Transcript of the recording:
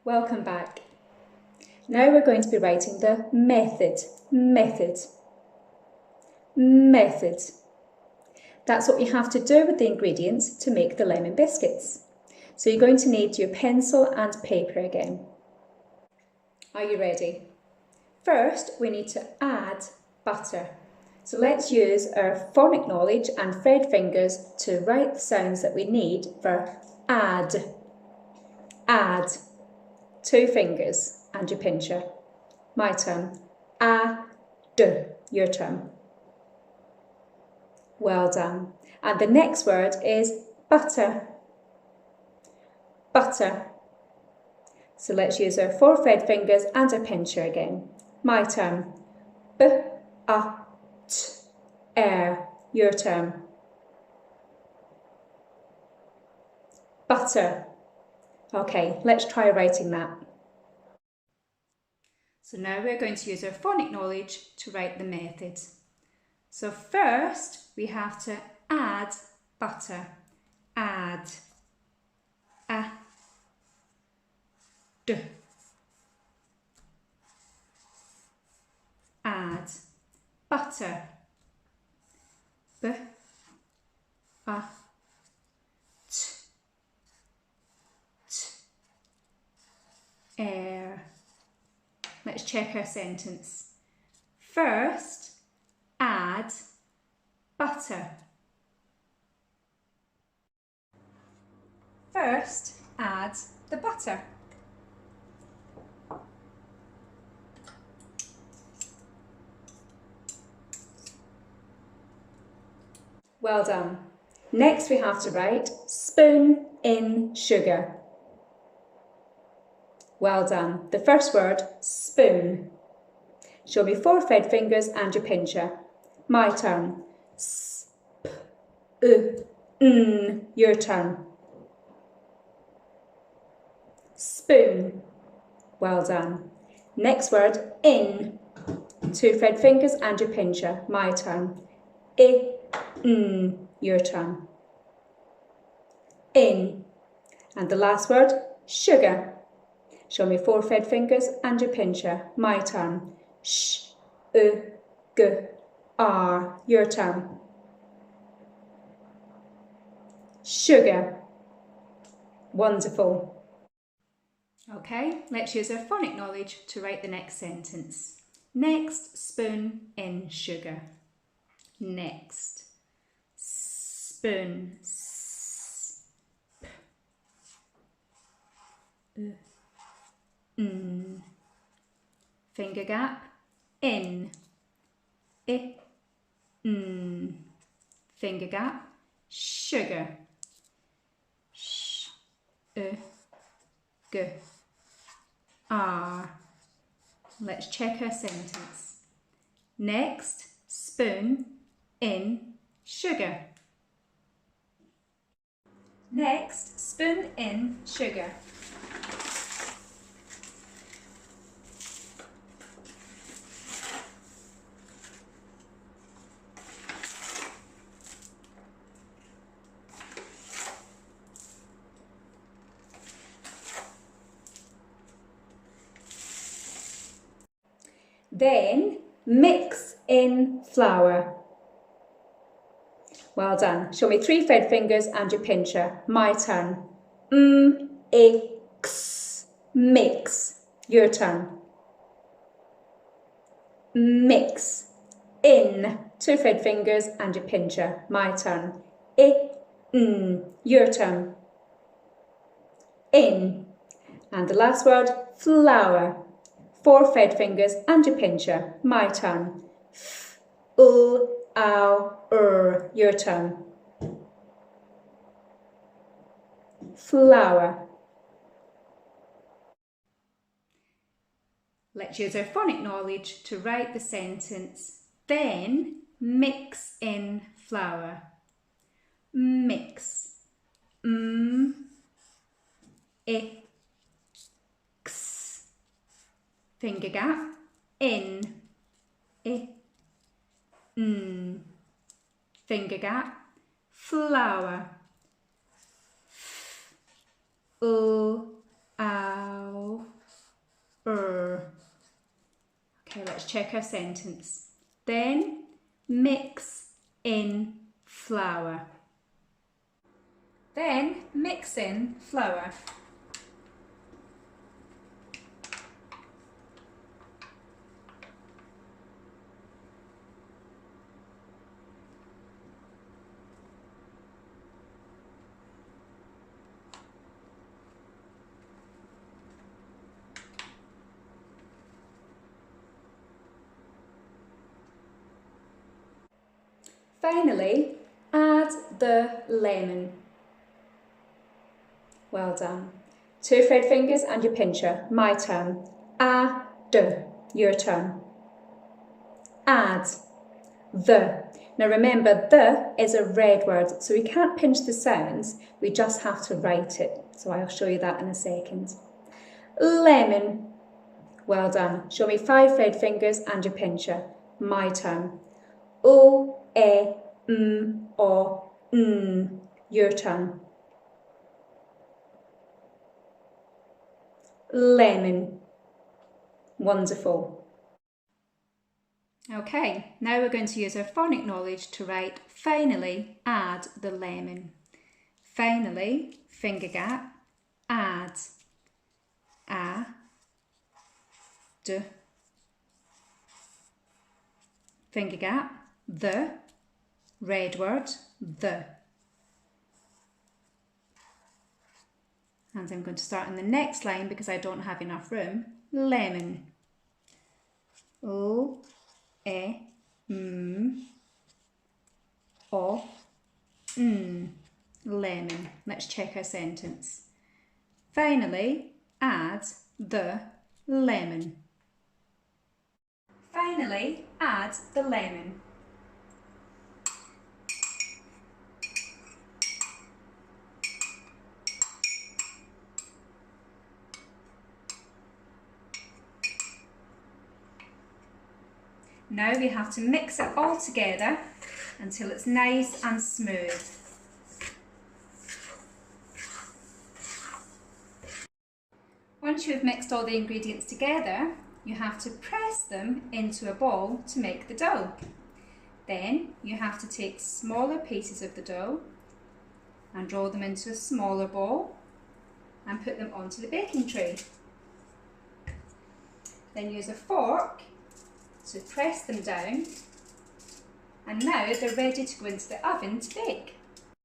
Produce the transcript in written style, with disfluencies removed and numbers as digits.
Welcome back. Now we're going to be writing the method. That's what you have to do with the ingredients to make the lemon biscuits. So you're going to need your pencil and paper again. Are you ready? First, we need to add butter. So let's use our phonic knowledge and Fred fingers to write the sounds that we need for add. Add. 2 fingers and your pincher. My turn. Add. Your turn. Well done. And the next word is butter. Butter. So let's use our 4 Fred fingers and a pincher again. My turn. B-A-T-R. Your turn. Butter. Okay, let's try writing that. So now we're going to use our phonic knowledge to write the method. So first we have to add butter. Add. A-D. Add. Butter. B-A-T. Air. Let's check our sentence. First, add butter. First, add the butter. Well done. Next we have to write spoon in sugar. Well done. The first word, spoon. Show me 4 Fred fingers and your pincher. My turn. S-p-u-n. Your turn. Spoon. Well done. Next word, in. 2 Fred fingers and your pincher. My turn. I-n. Your turn. In. And the last word, sugar. Show me 4 Fred fingers and your pincher. My turn. Sh-u-g-r. Your turn. Sugar. Wonderful. Okay, let's use our phonic knowledge to write the next sentence. Next spoon in sugar. Next. Spoon. Finger gap. In. Finger gap. Sugar. Sh-u-g-r. Let's check our sentence. Next, spoon in sugar. Next, spoon in sugar. Then mix in flour. Well done. Show me 3 Fred fingers and your pincher. My turn. M-I-X. Mix. Your turn. Mix. In. 2 Fred fingers and your pincher. My turn. I-n. Your turn. In. And the last word, flour. 4 Fred fingers and your pincher. My turn. F-l-o-u-r. Your turn. Flour. Let's use our phonic knowledge to write the sentence. Then mix in flour. Mix. M-I-X. Finger gap. In. I-n. Finger gap. Flour. F-l-o-u-r. let's check our sentence. Then mix in flour. Then mix in flour. Finally, add the lemon. Well done. 2 thread fingers and your pincher. My turn. Add. Your turn. Add. The. Now remember, the is a red word, so we can't pinch the sounds, we just have to write it. So I'll show you that in a second. Lemon. Well done. Show me 5 thread fingers and your pincher. My turn. O, E, M, O, N. Your turn. Lemon. Wonderful. Okay, now we're going to use our phonic knowledge to write finally add the lemon. Finally, finger gap, add, a, d, finger gap, the, red word, the. And I'm going to start on the next line because I don't have enough room. Lemon. O, E, M, O, N. Lemon. Let's check our sentence. Finally, add the lemon. Finally, add the lemon. Now we have to mix it all together until it's nice and smooth. Once you've mixed all the ingredients together, you have to press them into a ball to make the dough. Then you have to take smaller pieces of the dough and roll them into a smaller ball and put them onto the baking tray. Then use a fork to press them down, and now they're ready to go into the oven to bake.